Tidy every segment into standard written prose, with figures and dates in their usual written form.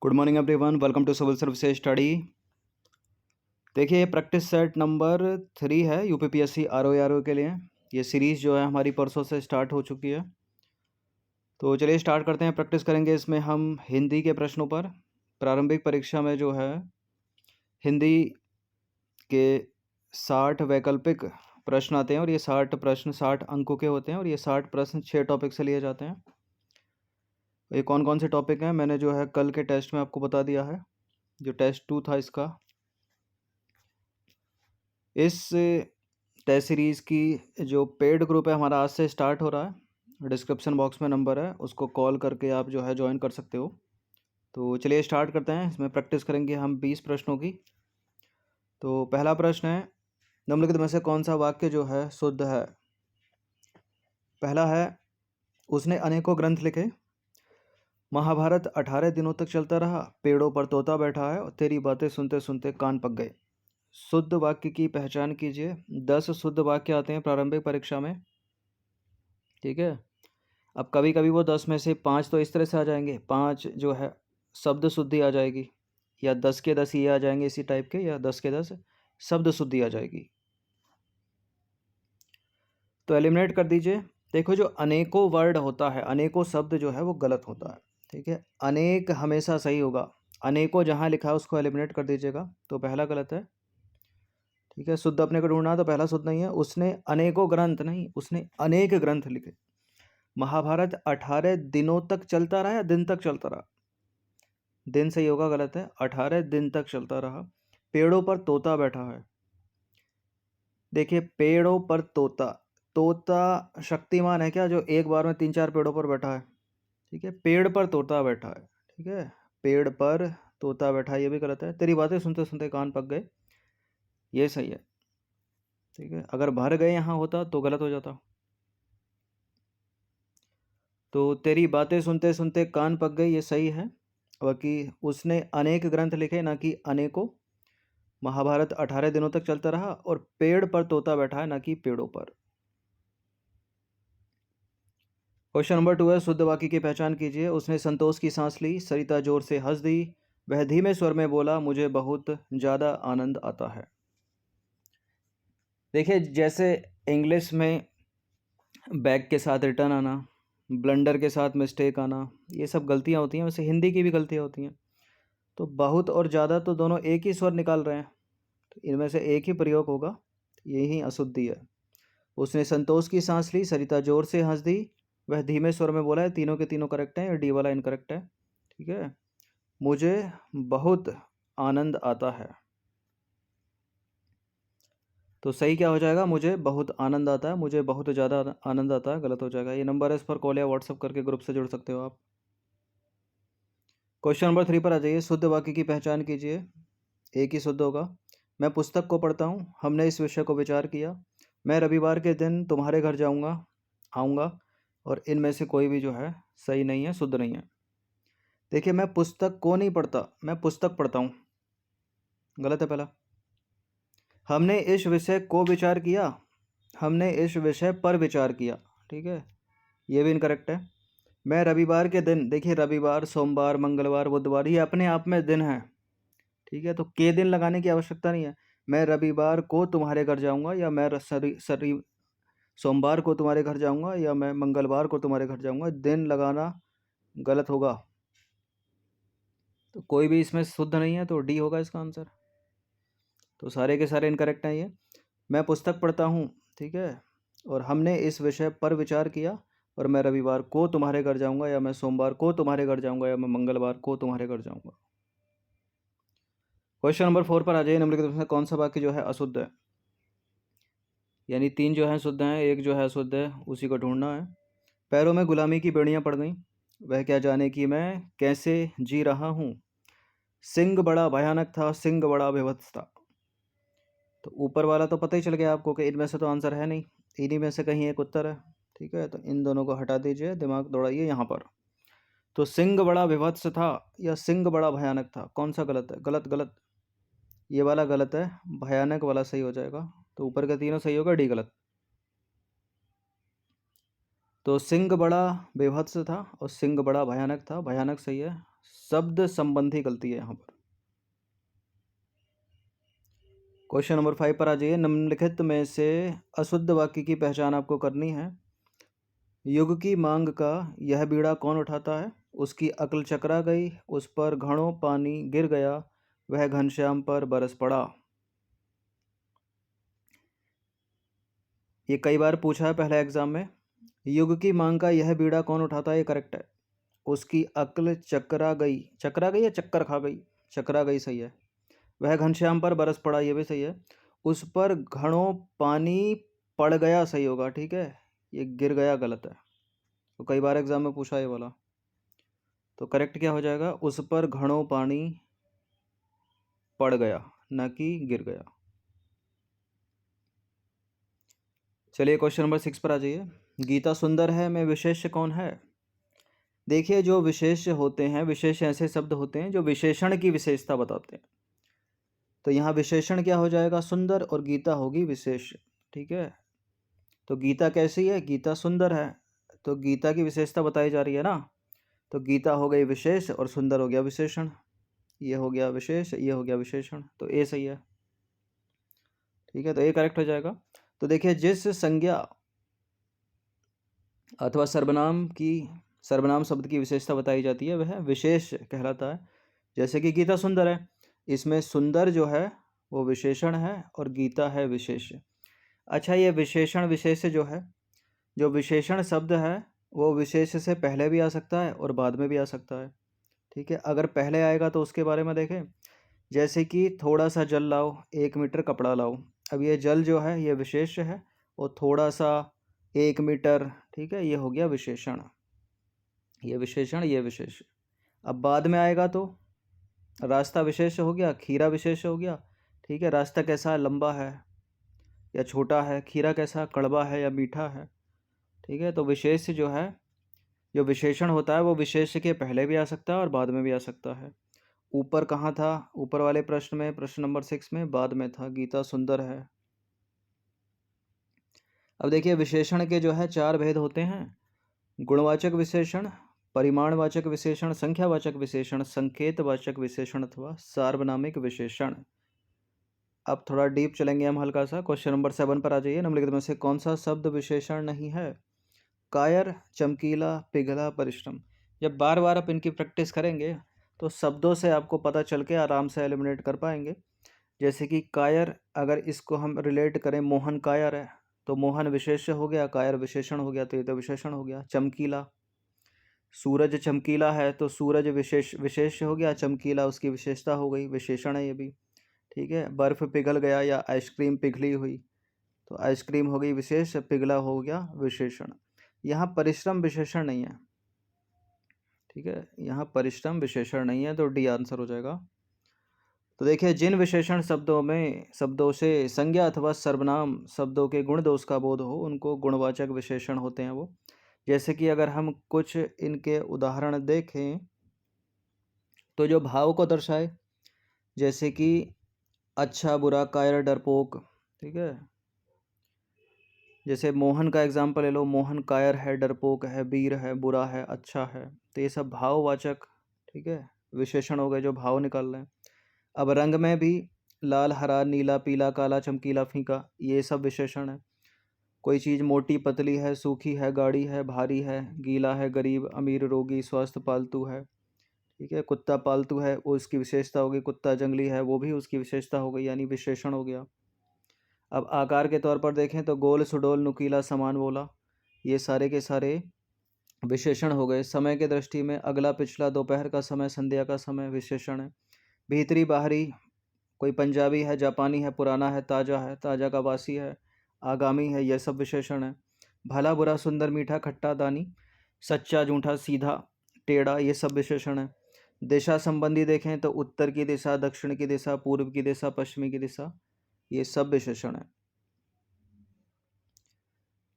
Good morning everyone, welcome to civil services study. देखिए, ये practice set number 3 है UPPSC RO के लिए। ये सीरीज़ जो है हमारी परसों से स्टार्ट हो चुकी है। तो चलिए स्टार्ट करते हैं। प्रैक्टिस करेंगे इसमें हम हिंदी के प्रश्नों पर। प्रारंभिक परीक्षा में जो है हिंदी के 60 वैकल्पिक प्रश्न आते हैं और ये 60 प्रश्न 60 अंकों के होते हैं और ये 60 प्रश्न 6 टॉपिक से लिए जाते हैं। ये कौन कौन से टॉपिक हैं मैंने जो है कल के टेस्ट में आपको बता दिया है, जो टेस्ट 2 था इसका। इस टेस्ट सीरीज़ की जो पेड ग्रुप है हमारा आज से स्टार्ट हो रहा है। डिस्क्रिप्शन बॉक्स में नंबर है, उसको कॉल करके आप जो है ज्वाइन कर सकते हो। तो चलिए स्टार्ट करते हैं। इसमें प्रैक्टिस करेंगे हम 20 प्रश्नों की। तो पहला प्रश्न है, निम्नलिखित में से कौन सा वाक्य जो है शुद्ध है। पहला है, उसने अनेकों ग्रंथ लिखे। महाभारत 18 दिनों तक चलता रहा। पेड़ों पर तोता बैठा है और तेरी बातें सुनते सुनते कान पक गए। शुद्ध वाक्य की पहचान कीजिए। 10 शुद्ध वाक्य आते हैं प्रारंभिक परीक्षा में, ठीक है। अब कभी कभी वो 10 में से 5 तो इस तरह से आ जाएंगे, 5 जो है शब्द शुद्धि आ जाएगी, या 10 के 10 ये आ जाएंगे इसी टाइप के, या 10 के 10 शब्द शुद्धि आ जाएगी। तो एलिमिनेट कर दीजिए। देखो, जो अनेकों वर्ड होता है, अनेकों शब्द जो है वो गलत होता है, ठीक है। अनेक हमेशा सही होगा। अनेकों जहाँ लिखा है उसको एलिमिनेट कर दीजिएगा। तो पहला गलत है, ठीक है। शुद्ध अपने को ढूंढना है तो पहला शुद्ध नहीं है। उसने अनेकों ग्रंथ नहीं, उसने अनेक ग्रंथ लिखे। महाभारत 18 दिनों तक चलता रहा या दिन तक चलता रहा? दिन सही होगा, गलत है। 18 दिन तक चलता रहा। पेड़ों पर तोता बैठा है। देखिए, पेड़ों पर तोता, तोता शक्तिमान है क्या जो एक बार में 3-4 पेड़ों पर बैठा है? ठीक है, पेड़ पर तोता बैठा है, ठीक है। पेड़ पर तोता बैठा है, ये भी गलत है। तेरी बातें सुनते सुनते कान पक गए, ये सही है, ठीक है। अगर भर गए यहाँ होता तो गलत हो जाता। तो तेरी बातें सुनते सुनते कान पक गई, ये सही है। बाकी उसने अनेक ग्रंथ लिखे, ना कि अनेकों। महाभारत 18 दिनों तक चलता रहा और पेड़ पर तोता बैठा है, ना कि पेड़ों पर। क्वेश्चन नंबर 2 है, शुद्ध वाक्य की पहचान कीजिए। उसने संतोष की सांस ली। सरिता जोर से हंस दी। वह धीमे स्वर में बोला, मुझे बहुत ज़्यादा आनंद आता है। देखिए, जैसे इंग्लिश में बैक के साथ रिटर्न आना, ब्लंडर के साथ मिस्टेक आना, ये सब गलतियाँ होती हैं। वैसे हिंदी की भी गलतियाँ होती हैं। तो बहुत और ज़्यादा तो दोनों एक ही स्वर निकाल रहे हैं, तो इनमें से एक ही प्रयोग होगा, यही अशुद्धि है। उसने संतोष की सांस ली। सरिता जोर से हंस दी। वह धीमे स्वर में बोला है, तीनों के तीनों करेक्ट हैं, डी वाला इनकरेक्ट है, ठीक है। मुझे बहुत आनंद आता है, तो सही क्या हो जाएगा? मुझे बहुत आनंद आता है, मुझे बहुत ज़्यादा आनंद आता है, गलत हो जाएगा। ये नंबर है, इस पर कॉल या व्हाट्सअप करके ग्रुप से जुड़ सकते हो आप। क्वेश्चन नंबर 3 पर आ जाइए। शुद्ध वाक्य की पहचान कीजिए। एक ही शुद्ध होगा। मैं पुस्तक को पढ़ता हूँ। हमने इस विषय को विचार किया। मैं रविवार के दिन तुम्हारे घर आऊँगा। और इनमें से कोई भी जो है सही नहीं है, शुद्ध नहीं है। देखिए, मैं पुस्तक को नहीं पढ़ता, मैं पुस्तक पढ़ता हूँ, गलत है पहला। हमने इस विषय को विचार किया, हमने इस विषय पर विचार किया, ठीक है, ये भी इनकरेक्ट है। मैं रविवार के दिन, देखिए रविवार, सोमवार, मंगलवार, बुधवार, ये अपने आप में दिन है, ठीक है। तो के दिन लगाने की आवश्यकता नहीं है। मैं रविवार को तुम्हारे घर जाऊंगा, या मैं सोमवार को तुम्हारे घर जाऊंगा, या मैं मंगलवार को तुम्हारे घर जाऊंगा, दिन लगाना गलत होगा। तो कोई भी इसमें शुद्ध नहीं है, तो डी होगा इसका आंसर। तो सारे के सारे इनकरेक्ट हैं ये। मैं पुस्तक पढ़ता हूँ, ठीक है, और हमने इस विषय पर विचार किया, और मैं रविवार को तुम्हारे घर जाऊंगा, या मैं सोमवार को तुम्हारे घर जाऊंगा, या मैं मंगलवार को तुम्हारे घर जाऊंगा। क्वेश्चन नंबर 4 पर आ जाइए। निम्नलिखित में से कौन सा वाक्य जो है अशुद्ध है? यानी 3 जो है शुद्ध हैं, एक जो है अशुद्ध है, उसी को ढूंढना है। पैरों में गुलामी की बेड़ियां पड़ गईं। वह क्या जाने कि मैं कैसे जी रहा हूँ। सिंह बड़ा भयानक था, सिंह बड़ा बेभत्स था। तो ऊपर वाला तो पता ही चल गया आपको कि इनमें से तो आंसर है नहीं, इन्हीं में से कहीं एक उत्तर है, ठीक है। तो इन दोनों को हटा दीजिए, दिमाग दौड़ाइए यहाँ पर। तो सिंह बड़ा विभत्स था या सिंह बड़ा भयानक था, कौन सा गलत है? गलत, गलत, ये वाला गलत है, भयानक वाला सही हो जाएगा। तो ऊपर का तीनों सही होगा, डी गलत। तो सिंह बड़ा बेभत्स था और सिंह बड़ा भयानक था, भयानक सही है, शब्द संबंधी गलती है यहाँ पर। क्वेश्चन नंबर 5 पर आ जाइए। निम्नलिखित में से अशुद्ध वाक्य की पहचान आपको करनी है। युग की मांग का यह बीड़ा कौन उठाता है? उसकी अक्ल चकरा गई, उस पर घड़ों पानी गिर गया, वह घनश्याम पर बरस पड़ा। ये कई बार पूछा है पहले एग्जाम में। युग की मांग का यह बीड़ा कौन उठाता है, ये करेक्ट है। उसकी अक्ल चकरा गई, चकरा गई या चक्कर खा गई? चकरा गई सही है। वह घनश्याम पर बरस पड़ा, ये भी सही है। उस पर घड़ों पानी पड़ गया सही होगा, ठीक है। ये गिर गया गलत है, तो कई बार एग्जाम में पूछा ये वाला। तो करेक्ट क्या हो जाएगा? उस पर घड़ों पानी पड़ गया, न कि गिर गया। चलिए क्वेश्चन नंबर 6 पर आ जाइए। गीता सुंदर है में विशेष्य कौन है? देखिए, जो विशेष्य होते हैं, विशेष ऐसे शब्द होते हैं जो विशेषण की विशेषता बताते हैं। तो यहाँ विशेषण क्या हो जाएगा? सुंदर, और गीता होगी विशेष, ठीक है। तो गीता कैसी है? गीता सुंदर है, तो गीता की विशेषता बताई जा रही है ना। तो गीता हो गई विशेष और सुंदर हो गया विशेषण। ये हो गया विशेष, ये हो गया विशेषण, तो ए सही है, ठीक है। तो ए करेक्ट हो जाएगा। तो देखिए, जिस संज्ञा अथवा सर्वनाम शब्द की विशेषता बताई जाती है वह विशेष कहलाता है। जैसे कि गीता सुंदर है, इसमें सुंदर जो है वो विशेषण है और गीता है विशेष। अच्छा, ये विशेषण विशेष जो है, जो विशेषण शब्द है वो विशेष से पहले भी आ सकता है और बाद में भी आ सकता है, ठीक है। अगर पहले आएगा तो उसके बारे में देखें। जैसे कि थोड़ा सा जल लाओ, 1 मीटर कपड़ा लाओ। अब ये जल जो है ये विशेष है, और थोड़ा सा 1 मीटर, ठीक है, ये हो गया विशेषण। ये विशेषण, ये विशेष। अब बाद में आएगा तो रास्ता विशेष हो गया, खीरा विशेष हो गया, ठीक है। रास्ता कैसा है? लंबा है या छोटा है? खीरा कैसा, कड़वा है या मीठा है? ठीक है। तो विशेष जो है, जो विशेषण होता है वो विशेष के पहले भी आ सकता है और बाद में भी आ सकता है। ऊपर कहाँ था? ऊपर वाले प्रश्न में, प्रश्न नंबर 6 में बाद में था, गीता सुंदर है। अब देखिए, विशेषण के जो है 4 भेद होते हैं। गुणवाचक विशेषण, परिमाणवाचक विशेषण, संख्यावाचक विशेषण, संकेतवाचक विशेषण अथवा सार्वनामिक विशेषण। अब थोड़ा डीप चलेंगे हम हल्का सा। क्वेश्चन नंबर 7 पर आ जाइए। निम्नलिखित में से कौन सा शब्द विशेषण नहीं है? कायर, चमकीला, पिघला, परिश्रम। जब बार बार आप इनकी प्रैक्टिस करेंगे तो शब्दों से आपको पता चल के आराम से एलिमिनेट कर पाएंगे। जैसे कि कायर, अगर इसको हम रिलेट करें, मोहन कायर है, तो मोहन विशेष्य हो गया, कायर विशेषण हो गया, तो ये तो विशेषण हो गया। चमकीला, सूरज चमकीला है तो सूरज विशेष हो गया, चमकीला उसकी विशेषता हो गई, विशेषण है ये भी, ठीक है। बर्फ़ पिघल गया या आइसक्रीम पिघली हुई, तो आइसक्रीम हो गई विशेष, पिघला हो गया विशेषण। यहाँ परिश्रम विशेषण नहीं है, ठीक है। यहाँ परिश्रम विशेषण नहीं है, तो डी आंसर हो जाएगा। तो देखिए, जिन विशेषण शब्दों से संज्ञा अथवा सर्वनाम शब्दों के गुण दोष का बोध हो उनको गुणवाचक विशेषण होते हैं वो। जैसे कि अगर हम कुछ इनके उदाहरण देखें तो जो भाव को दर्शाए, जैसे कि अच्छा, बुरा, कायर, डरपोक, ठीक है। जैसे मोहन का एग्जाम्पल ले लो, मोहन कायर है, डरपोक है, वीर है, बुरा है, अच्छा है, तो ये सब भाववाचक, ठीक है, विशेषण हो गए जो भाव निकाल रहे हैं। अब रंग में भी लाल, हरा, नीला, पीला, काला, चमकीला, फीका, ये सब विशेषण है। कोई चीज़ मोटी, पतली है, सूखी है, गाढ़ी है, भारी है, गीला है, गरीब, अमीर, रोगी, स्वस्थ, पालतू है, ठीक है। कुत्ता पालतू है, वो उसकी विशेषता होगी। कुत्ता जंगली है, वो भी उसकी विशेषता हो गई, यानी विशेषण हो गया। अब आकार के तौर पर देखें तो गोल, सुडोल, नुकीला, समान बोला, ये सारे के सारे विशेषण हो गए। समय के दृष्टि में अगला, पिछला, दोपहर का समय, संध्या का समय, विशेषण है। भीतरी, बाहरी, कोई पंजाबी है, जापानी है, पुराना है, ताज़ा का वासी है, आगामी है, यह सब विशेषण है। भला, बुरा, सुंदर, मीठा, खट्टा, दानी, सच्चा, झूठा, सीधा, टेढ़ा, ये सब विशेषण है। दिशा संबंधी देखें तो उत्तर की दिशा, दक्षिण की दिशा, पूर्व की दिशा, पश्चिमी की दिशा, ये सब विशेषण है।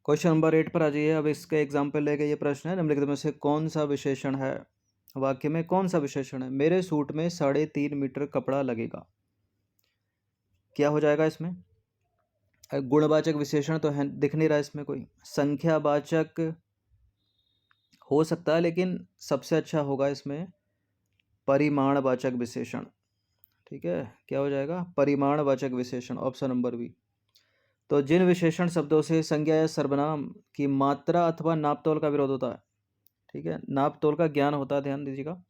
क्वेश्चन नंबर 8 पर आ जाइए। अब इसके एग्जाम्पल लेके ये प्रश्न है, निम्नलिखित में से कौन सा विशेषण है? वाक्य में कौन सा विशेषण है? मेरे सूट में 3.5 मीटर कपड़ा लगेगा, क्या हो जाएगा इसमें? गुणवाचक विशेषण तो है, दिख नहीं रहा इसमें कोई। संख्यावाचक हो सकता है, लेकिन सबसे अच्छा होगा इसमें परिमाणवाचक विशेषण। ठीक है, क्या हो जाएगा? परिमाणवाचक विशेषण, ऑप्शन नंबर बी। तो जिन विशेषण शब्दों से संज्ञा या सर्वनाम की मात्रा अथवा नापतोल का विरोध होता है, ठीक है, नापतोल का ज्ञान होता है, ध्यान दीजिएगा,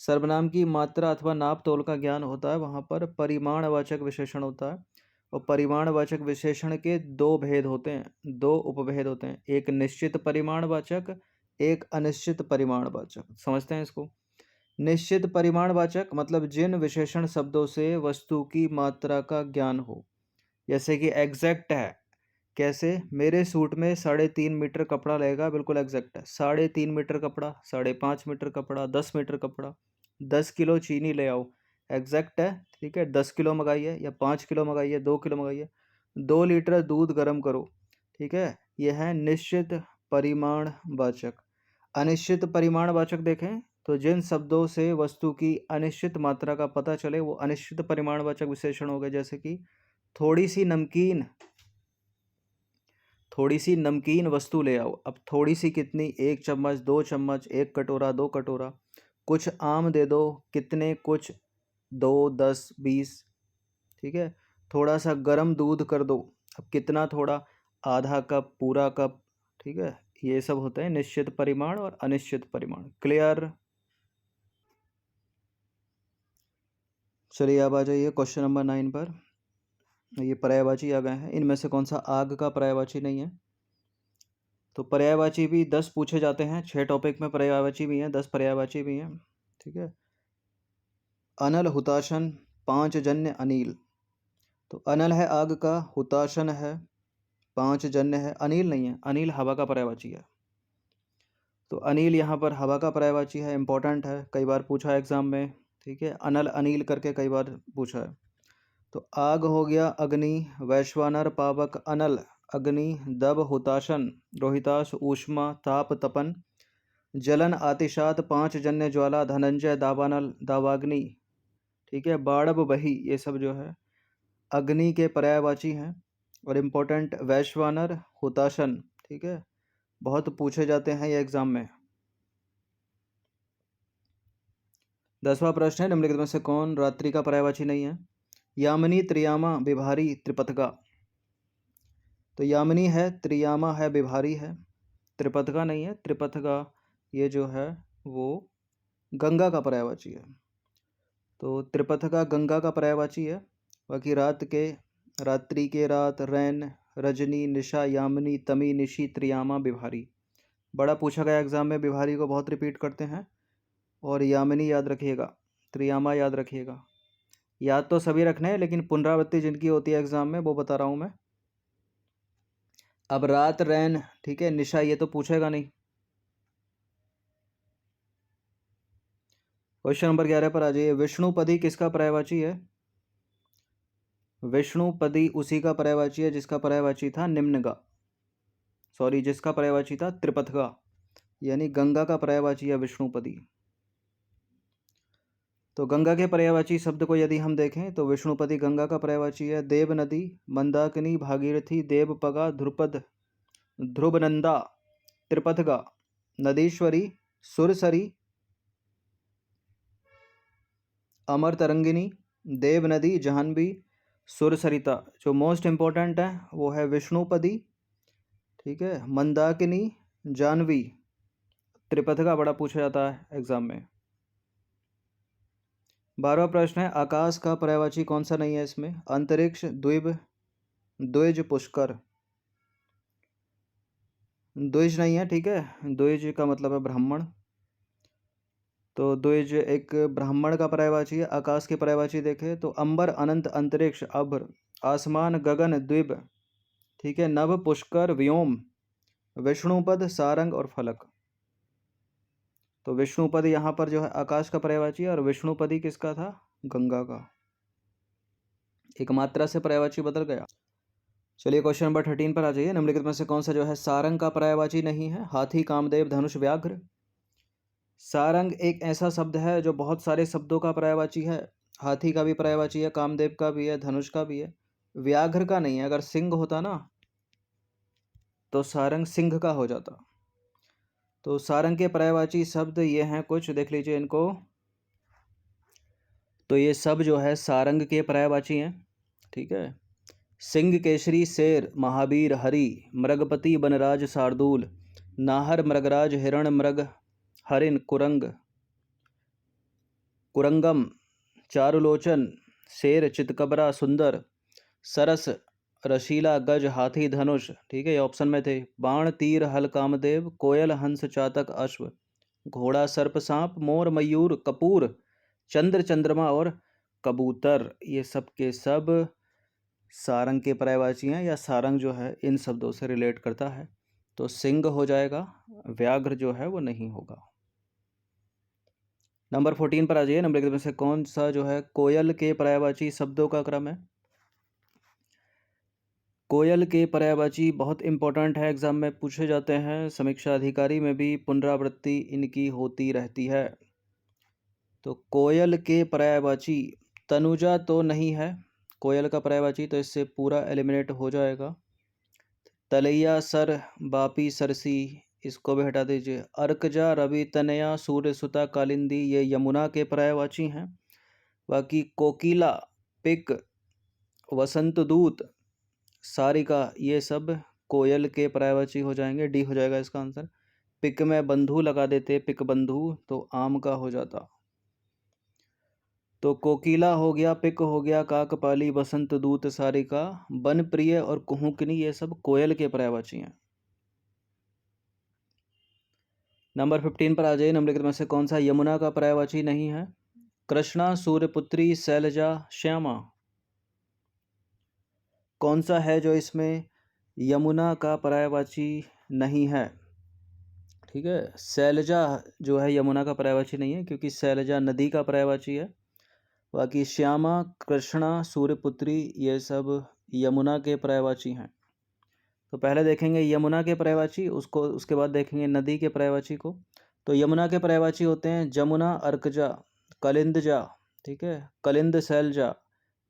सर्वनाम की मात्रा अथवा नाप तोल का ज्ञान होता है, वहाँ पर परिमाणवाचक विशेषण होता है। और परिमाणवाचक विशेषण के दो भेद होते हैं, दो उपभेद होते हैं, एक निश्चित परिमाणवाचक, एक अनिश्चित परिमाणवाचक। समझते हैं इसको? निश्चित परिमाणवाचक मतलब जिन विशेषण शब्दों से वस्तु की मात्रा का ज्ञान हो, जैसे कि एग्जैक्ट है। कैसे? मेरे सूट में 3.5 मीटर कपड़ा लगेगा, बिल्कुल एग्जैक्ट है। 3.5 मीटर कपड़ा, 5.5 मीटर कपड़ा, 10 मीटर कपड़ा, 10 किलो चीनी ले आओ, एग्जैक्ट है। ठीक है, 10 किलो मंगाइए या 5 किलो मंगाइए, 2 किलो मंगाइए। 2 लीटर दूध गर्म करो। ठीक है, यह है निश्चित परिमाणवाचक। अनिश्चित परिमाणवाचक देखें तो जिन शब्दों से वस्तु की अनिश्चित मात्रा का पता चले वो अनिश्चित परिमाणवाचक विशेषण हो गए। जैसे कि थोड़ी सी नमकीन वस्तु ले आओ। अब थोड़ी सी कितनी? 1 चम्मच, 2 चम्मच, 1 कटोरा, 2 कटोरा। कुछ आम दे दो, कितने? कुछ, 2, 10, 20। ठीक है, थोड़ा सा गर्म दूध कर दो। अब कितना थोड़ा? आधा कप, पूरा कप। ठीक है, ये सब होते हैं निश्चित परिमाण और अनिश्चित परिमाण। क्लियर? चलिए अब आ जाइए क्वेश्चन नंबर 9 पर। ये पर्यायवाची आ गए हैं, इनमें से कौन सा आग का पर्यायवाची नहीं है? तो पर्यायवाची भी 10 पूछे जाते हैं, 6 टॉपिक में पर्यायवाची भी हैं, 10 पर्यायवाची भी हैं। ठीक है, अनल, हुताशन, 5 जन्य, अनिल। तो अनल है आग का, हुताशन है, 5 जन्य है, अनिल नहीं है। अनिल हवा का पर्यायवाची है। तो अनिल यहाँ पर हवा का पर्यायवाची है, इंपॉर्टेंट है, कई बार पूछा है एग्जाम में। ठीक है, अनल अनिल करके कई बार पूछा है। तो आग हो गया अग्नि, वैश्वानर, पावक, अनल अग्नि, दब हुताशन, रोहिताश ऊष्मा, ताप तपन, जलन आतिशात, 5 जन्य ज्वाला, धनंजय दावानल, दावाग्नि। ठीक है, बाड़ब बही, ये सब जो है अग्नि के पर्यायवाची हैं। और इम्पोर्टेंट वैश्वानर, हुताशन। ठीक है, बहुत पूछे जाते हैं ये एग्जाम में। 10वां प्रश्न है, निम्नलिखित में से कौन रात्रि का पर्यायवाची नहीं है? यामिनी, त्रियामा, विभारी, त्रिपथगा। तो यामिनी है, त्रियामा है, विभारी है, त्रिपथगा नहीं है। त्रिपथगा ये जो है वो गंगा का पर्यायवाची है। तो त्रिपथगा गंगा का पर्यायवाची है। बाकी रात्रि के, रात, रैन, रजनी, निशा, यामिनी, तमी, निशी, त्रियामा, विभारी। बड़ा पूछा गया एग्जाम में, विभारी को बहुत रिपीट करते हैं। और यामिनी याद रखिएगा, त्रियामा याद रखिएगा। याद तो सभी रखने हैं, लेकिन पुनरावृत्ति जिनकी होती है एग्जाम में वो बता रहा हूँ मैं। अब रात, रैन, ठीक है, निशा ये तो पूछेगा नहीं। क्वेश्चन नंबर 11 पर आ जाइए। विष्णुपदी किसका पर्यायवाची है? विष्णुपदी उसी का पर्यायवाची है जिसका पर्यायवाची था निम्नगा, जिसका पर्यायवाची था त्रिपथगा, यानी गंगा का पर्यायवाची है विष्णुपदी। तो गंगा के पर्यायवाची शब्द को यदि हम देखें तो विष्णुपदी गंगा का पर्यायवाची है। देव नदी, मंदाकिनी, भागीरथी, देवपगा, ध्रुपद, ध्रुवनंदा, त्रिपथगा, नदीश्वरी, सुरसरी, अमर तरंगिनी, देव नदी, जाह्नवी, सुरसरिता। जो मोस्ट इम्पोर्टेंट है वो है विष्णुपदी, ठीक है, मंदाकिनी, जाह्नवी, त्रिपथगा बड़ा पूछा जाता है एग्जाम में। 12वां प्रश्न है, आकाश का पर्यायवाची कौन सा नहीं है इसमें? अंतरिक्ष, द्विब, द्विज, पुष्कर। द्विज नहीं है, ठीक है, द्विज का मतलब है ब्राह्मण। तो द्विज एक ब्राह्मण का पर्यायवाची है। आकाश के पर्यायवाची देखें तो अंबर, अनंत, अंतरिक्ष, अभ्र, आसमान, गगन, द्विब, ठीक है, नभ, पुष्कर, व्योम, विष्णुपद, सारंग और फलक। तो विष्णुपद यहाँ पर जो है आकाश का पर्यायवाची है, और विष्णुपदी किसका था? गंगा का। एक मात्रा से पर्यायवाची बदल गया। चलिए क्वेश्चन नंबर 13 पर आ जाइए। निम्नलिखित में से कौन सा जो है सारंग का पर्यायवाची नहीं है? हाथी, कामदेव, धनुष, व्याघ्र। सारंग एक ऐसा शब्द है जो बहुत सारे शब्दों का पर्यायवाची है। हाथी का भी पर्यायवाची है, कामदेव का भी है, धनुष का भी है, व्याघ्र का नहीं है। अगर सिंह होता ना तो सारंग सिंह का हो जाता। तो सारंग के पर्यायवाची शब्द ये हैं कुछ, देख लीजिए इनको। तो ये सब जो है सारंग के पर्यायवाची हैं। ठीक है। सिंह केसरी शेर महावीर हरि, मृगपति बनराज शार्दूल, नाहर मृगराज हिरण मृग हरिण कुरंग कुरंगम, चारुलोचन शेर चितकबरा सुंदर, सरस रशीला गज हाथी धनुष। ठीक है, ये ऑप्शन में थे। बाण तीर हल कामदेव, कोयल हंस चातक अश्व, घोड़ा सर्प सांप, मोर मयूर कपूर, चंद्र चंद्रमा और कबूतर। ये सब के सब सारंग के पर्यायवाची हैं, या सारंग जो है इन शब्दों से रिलेट करता है। तो सिंह हो जाएगा, व्याघ्र जो है वो नहीं होगा। नंबर 14 पर आ जाइए। नंबर में से कौन सा जो है कोयल के पर्यायवाची शब्दों का क्रम है? कोयल के पर्यायवाची बहुत इंपॉर्टेंट है, एग्जाम में पूछे जाते हैं, समीक्षा अधिकारी में भी पुनरावृत्ति इनकी होती रहती है। तो कोयल के पर्यायवाची तनुजा तो नहीं है कोयल का पर्यायवाची, तो इससे पूरा एलिमिनेट हो जाएगा। तलैया सर बापी सरसी, इसको भी हटा दीजिए। अर्कजा रवि तनया सूर्य सुता कालिंदी, ये यमुना के पर्यायवाची हैं। बाकी कोकिला पिक वसंत दूत सारिका, ये सब कोयल के पर्यायवाची हो जाएंगे। डी हो जाएगा इसका आंसर। पिक में बंधु लगा देते, पिक बंधु, तो आम का हो जाता। तो कोकिला हो गया, पिक हो गया, काकपाली, बसंत दूत, सारिका, वन प्रिय और कुहुकनी, ये सब कोयल के पर्यायवाची हैं। नंबर 15 पर आ जाइए। निम्नलिखित में से कौन सा यमुना का पर्यायवाची नहीं है? कृष्णा, सूर्यपुत्री, शैलजा, श्यामा। कौन सा है जो इसमें यमुना का पर्यायवाची नहीं है? ठीक है, शैलजा जो है यमुना का पर्यायवाची नहीं है, क्योंकि शैलजा नदी का पर्यायवाची है। बाकी श्यामा, कृष्णा, सूर्यपुत्री, ये सब यमुना के पर्यायवाची हैं। तो पहले देखेंगे यमुना के पर्यायवाची, उसके बाद देखेंगे नदी के पर्यायवाची को। तो यमुना के पर्यायवाची होते हैं जमुना, अर्कजा, कलिंदजा, ठीक है, कलिंद शैलजा,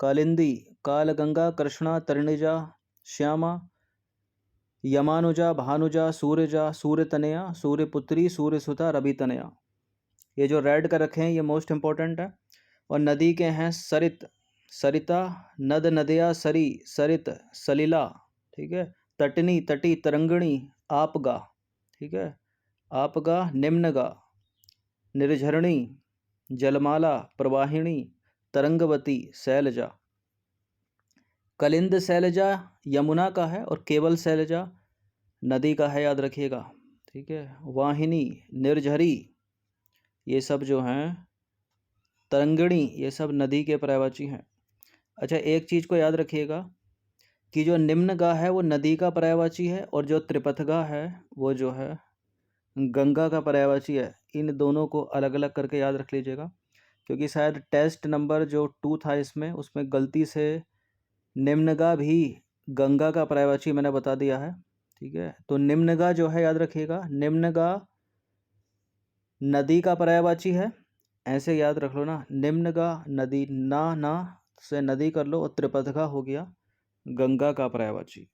कालिंदी, कालगंगा, कृष्णा, तरणिजा, श्यामा, यमानुजा, भानुजा, सूर्यजा, सूर्यतनया, सूर्यपुत्री, सूर्यसुता, रवितनया। ये जो रेड कर रखे हैं ये मोस्ट इंपॉर्टेंट है। और नदी के हैं सरित, सरिता, नद नदया, सरी, सरित, सलिला, ठीक है, तटनी, तटी, तरंगणी, आपगा, ठीक है, आपगा, निम्नगा, निर्झरणी, जलमाला, प्रवाहिणी, तरंगवती, शैलजा। कलिंद शैलजा यमुना का है और केवल शैलजा नदी का है, याद रखिएगा। ठीक है, वाहिनी, निर्झरी, ये सब जो हैं, तरंगिणी, ये सब नदी के पर्यायवाची हैं। अच्छा, एक चीज़ को याद रखिएगा कि जो निम्नगा है वो नदी का पर्यायवाची है, और जो त्रिपथगा है वो जो है गंगा का पर्यायवाची है। इन दोनों को अलग अलग करके याद रख लीजिएगा, क्योंकि शायद टेस्ट नंबर जो 2 था इसमें, उसमें गलती से निम्नगा भी गंगा का पर्यायवाची मैंने बता दिया है। ठीक है, तो निम्नगा जो है याद रखिएगा, निम्नगा नदी का पर्यायवाची है, ऐसे याद रख लो ना, निम्नगा नदी, ना से नदी कर लो, और त्रिपथगा हो गया गंगा का पर्यायवाची।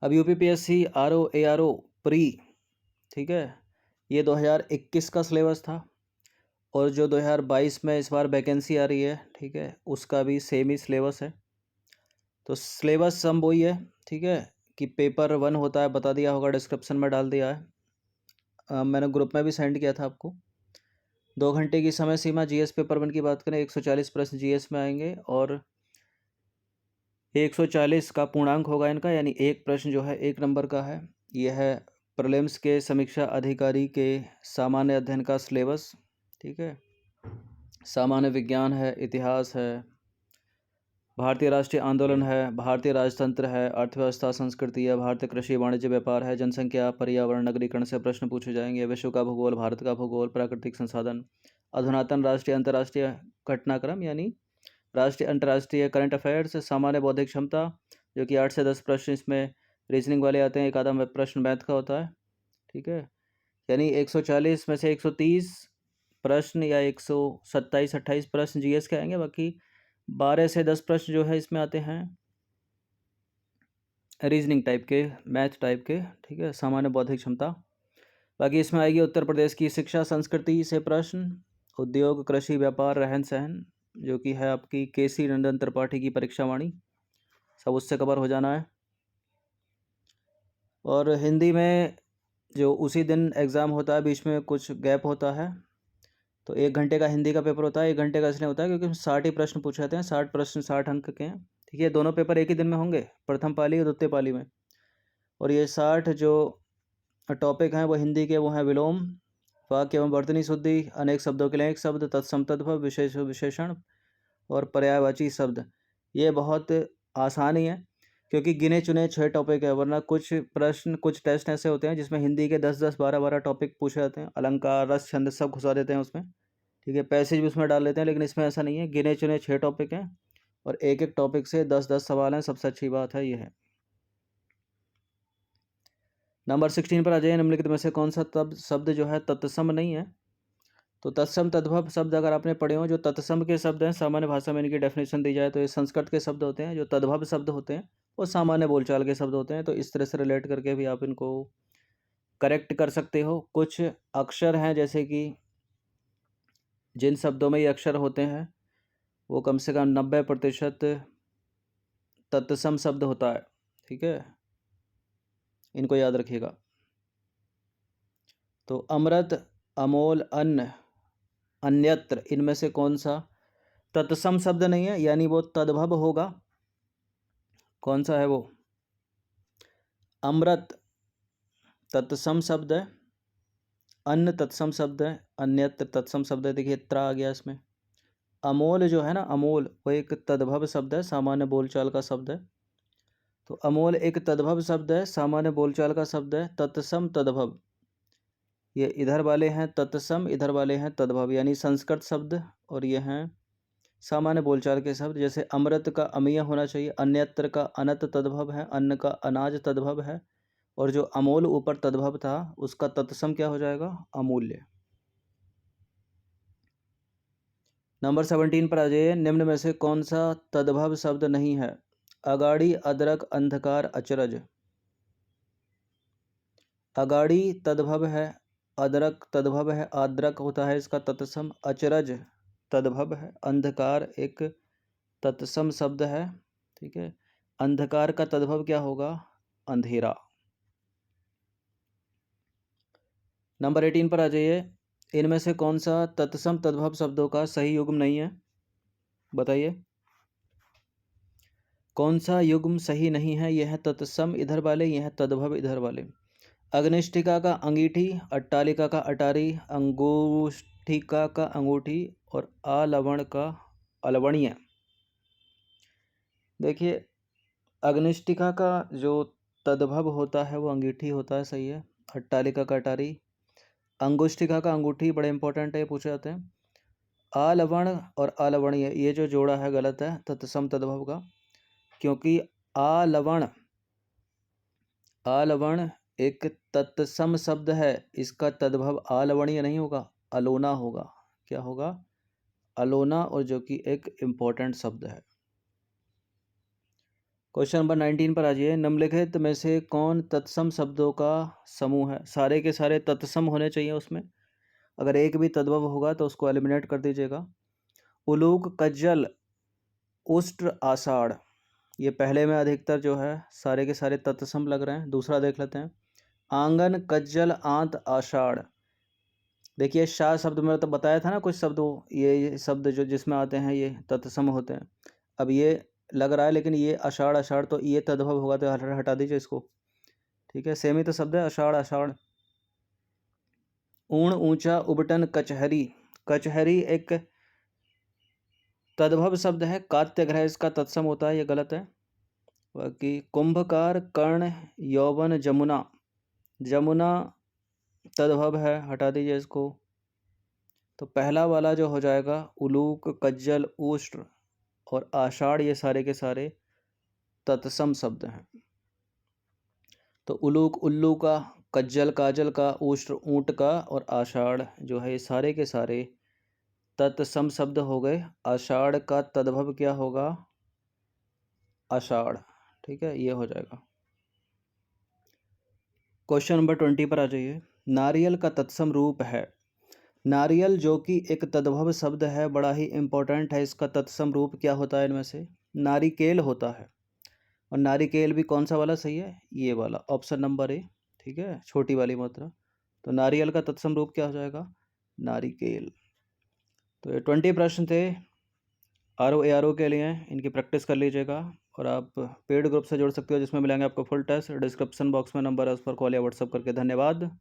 अब यूपीपीएससी आरओ एआरओ प्री, ठीक है, ये 2021 का सिलेबस था, और जो 2022 में इस बार वैकेंसी आ रही है, ठीक है, उसका भी सेम ही सिलेबस है। तो सिलेबस सम वही है, ठीक है, कि पेपर 1 होता है, बता दिया होगा, डिस्क्रिप्शन में डाल दिया है, मैंने ग्रुप में भी सेंड किया था आपको। 2 घंटे की समय सीमा। जीएस पेपर 1 की बात करें, 140 प्रश्न जीएस में आएंगे, और 140 का पूर्णांक होगा इनका, यानी एक प्रश्न जो है 1 नंबर का है। यह है प्रीलिम्स के समीक्षा अधिकारी के सामान्य अध्ययन का सिलेबस। ठीक है, सामान्य विज्ञान है, इतिहास है, भारतीय राष्ट्रीय आंदोलन है, भारतीय राजतंत्र है, अर्थव्यवस्था, संस्कृति है, भारतीय कृषि, वाणिज्य, व्यापार है, जनसंख्या, पर्यावरण, नगरीकरण से प्रश्न पूछे जाएंगे, विश्व का भूगोल, भारत का भूगोल, प्राकृतिक संसाधन, अधुनातन राष्ट्रीय अंतर्राष्ट्रीय घटनाक्रम यानी राष्ट्रीय अंतर्राष्ट्रीय करंट अफेयर्स, सामान्य बौद्धिक क्षमता, जो कि 8 से 10 प्रश्न इसमें रीजनिंग वाले आते हैं, एक आधा प्रश्न मैथ का होता है। ठीक है, यानी 140 में से 130 प्रश्न या 127-28 प्रश्न जीएस के आएंगे, बाकी 12 से 10 प्रश्न जो है इसमें आते हैं रीजनिंग टाइप के, मैथ टाइप के। ठीक है, सामान्य बौद्धिक क्षमता। बाकी इसमें आएगी उत्तर प्रदेश की शिक्षा संस्कृति से प्रश्न, उद्योग, कृषि, व्यापार, रहन सहन, जो कि है आपकी केसी नंदन त्रिपाठी की परीक्षा वाणी, सब उससे कवर हो जाना है। और हिंदी में जो उसी दिन एग्ज़ाम होता है, बीच में कुछ गैप होता है, तो 1 घंटे का हिंदी का पेपर होता है। 1 घंटे का इसलिए होता है क्योंकि 60 ही प्रश्न पूछे जाते हैं, 60 प्रश्न 60 अंक के हैं। ठीक है, दोनों पेपर एक ही दिन में होंगे, प्रथम पाली और द्वितीय पाली में। और ये 60 जो टॉपिक हैं वो हिंदी के वो हैं विलोम, वाक्य एवं वर्तनी शुद्धि, अनेक शब्दों के लिए एक शब्द, तत्सम तद्भव, विशेष विशेषण और पर्यायवाची शब्द। ये बहुत आसान ही है क्योंकि गिने चुने 6 टॉपिक है, वरना कुछ प्रश्न कुछ टेस्ट ऐसे होते हैं जिसमें हिंदी के 10-10 12-12 टॉपिक पूछे जाते हैं, अलंकार, रस, छंद सब घुसा देते हैं उसमें। ठीक है, पैसेज भी उसमें डाल लेते हैं, लेकिन इसमें ऐसा नहीं है, गिने चुने 6 टॉपिक हैं और एक एक टॉपिक से 10-10 सवाल हैं। सबसे अच्छी बात है ये है। नंबर 16 पर आ जाइए। निम्नलिखित में से कौन सा तब शब्द जो है तत्सम नहीं है? तो तत्सम तद्भव शब्द अगर आपने पढ़े हो, जो तत्सम के शब्द हैं सामान्य भाषा में इनकी डेफिनेशन दी जाए तो ये संस्कृत के शब्द होते हैं। जो तद्भव शब्द होते हैं वो सामान्य बोलचाल के शब्द होते हैं। तो इस तरह से रिलेट करके भी आप इनको करेक्ट कर सकते हो। कुछ अक्षर हैं जैसे कि जिन शब्दों में ये अक्षर होते हैं वो कम से कम 90% तत्सम शब्द होता है। ठीक है, इनको याद रखिएगा। तो अमृत, अमोल, अन्न, अन्यत्र, इनमें से कौन सा तत्सम शब्द नहीं है, यानी वो तद्भव होगा? कौन सा है वो? अमृत तत्सम शब्द है, अन्न तत्सम शब्द है, अन्यत्र तत्सम शब्द है। देखिए त्र आ गया इसमें। अमोल जो है ना, अमोल वो एक तद्भव शब्द है, सामान्य बोलचाल का शब्द है। तो अमोल एक तद्भव शब्द है, सामान्य बोलचाल का शब्द है। तत्सम तद्भव, ये इधर वाले हैं तत्सम, इधर वाले हैं तद्भव, यानी संस्कृत शब्द और ये हैं सामान्य बोलचाल के शब्द। जैसे अमृत का अमीय होना चाहिए, अन्यत्र का अनत तद्भव है, अन्न का अनाज तद्भव है, और जो अमोल ऊपर तद्भव था उसका तत्सम क्या हो जाएगा? अमूल्य। नंबर 17 पर आ जाइए। निम्न में से कौन सा तद्भव शब्द नहीं है? अगाड़ी, अदरक, अंधकार, अचरज। अगाड़ी तद्भव है, अदरक तद्भव है, आद्रक होता है इसका तत्सम, अचरज तद्भव है, अंधकार एक तत्सम शब्द है। ठीक है, अंधकार का तद्भव क्या होगा? अंधेरा। नंबर 18 पर आ जाइए। इनमें से कौन सा तत्सम तद्भव शब्दों का सही युग्म नहीं है? बताइए कौन सा युग्म सही नहीं है? यह है तत्सम इधर वाले, यह है तद्भव इधर वाले। अग्निष्ठिका का अंगीठी, अट्टालिका का अटारी, अंगुष्ठिका का अंगूठी और आलवण का अलवणीय। देखिए अग्निष्ठिका का जो तद्भव होता है वो अंगीठी होता है, सही है। अट्टालिका का अटारी, अंगुष्ठिका का अंगूठी बड़े इंपॉर्टेंट है, पूछे जाते हैं। आलवण और आलवणीय ये जो जोड़ा है गलत है तत्सम तद्भव का, क्योंकि आलवण आलवण एक तत्सम शब्द है, इसका तद्भव आलवणीय नहीं होगा, अलोना होगा। क्या होगा? अलोना, और जो कि एक इम्पोर्टेंट शब्द है। क्वेश्चन नंबर 19 पर आ जाइए। निम्नलिखित में से कौन तत्सम शब्दों का समूह है? सारे के सारे तत्सम होने चाहिए उसमें, अगर एक भी तद्भव होगा तो उसको एलिमिनेट कर दीजिएगा। उलूक, कज्जल, उष्ट्र, आषाढ़, ये पहले में अधिकतर जो है सारे के सारे तत्सम लग रहे हैं। दूसरा देख लेते हैं। आंगन, कज्जल, आंत, आषाढ़। देखिए शाह शब्द में तो बताया था ना, कुछ शब्द ये शब्द जो जिसमें आते हैं ये तत्सम होते हैं। अब ये लग रहा है, लेकिन ये आषाढ़ आषाढ़ तो ये तद्भव होगा, तो हटा दीजिए इसको। ठीक है, सेम ही तो शब्द है आषाढ़ आषाढ़। ऊण, ऊंचा, उबटन, कचहरी। कचहरी एक तद्भव शब्द है, कात्यग्रह इसका तत्सम होता है, ये गलत है। बाकी कुंभकार, कर्ण, यौवन, जमुना। जमुना तद्भव है, हटा दीजिए इसको। तो पहला वाला जो हो जाएगा उलूक, कज्जल, उष्ट्र और आषाढ़, ये सारे के सारे तत्सम शब्द हैं। तो उलूक उल्लू का, कज्जल काजल का, उष्ट्र ऊंट का और आषाढ़ जो है ये सारे के सारे तत्सम शब्द हो गए। आषाढ़ का तद्भव क्या होगा? आषाढ़। ठीक है, ये हो जाएगा। क्वेश्चन नंबर 20 पर आ जाइए। नारियल का तत्सम रूप है नारियल जो कि एक तद्भव शब्द है, बड़ा ही इम्पोर्टेंट है, इसका तत्सम रूप क्या होता है इनमें से? नारिकेल होता है। और नारिकेल भी कौन सा वाला सही है? ये वाला, ऑप्शन नंबर ए। ठीक है, छोटी वाली मात्रा। तो नारियल का तत्सम रूप क्या हो जाएगा? नारिकेल। तो ये 20 प्रश्न थे RO ARO के लिए, इनकी प्रैक्टिस कर लीजिएगा। और आप पेड ग्रुप से जुड़ सकते हो जिसमें मिलेंगे आपको फुल टेस्ट। डिस्क्रिप्शन बॉक्स में नंबर है, उस पर कॉल या व्हाट्सअप करके। धन्यवाद।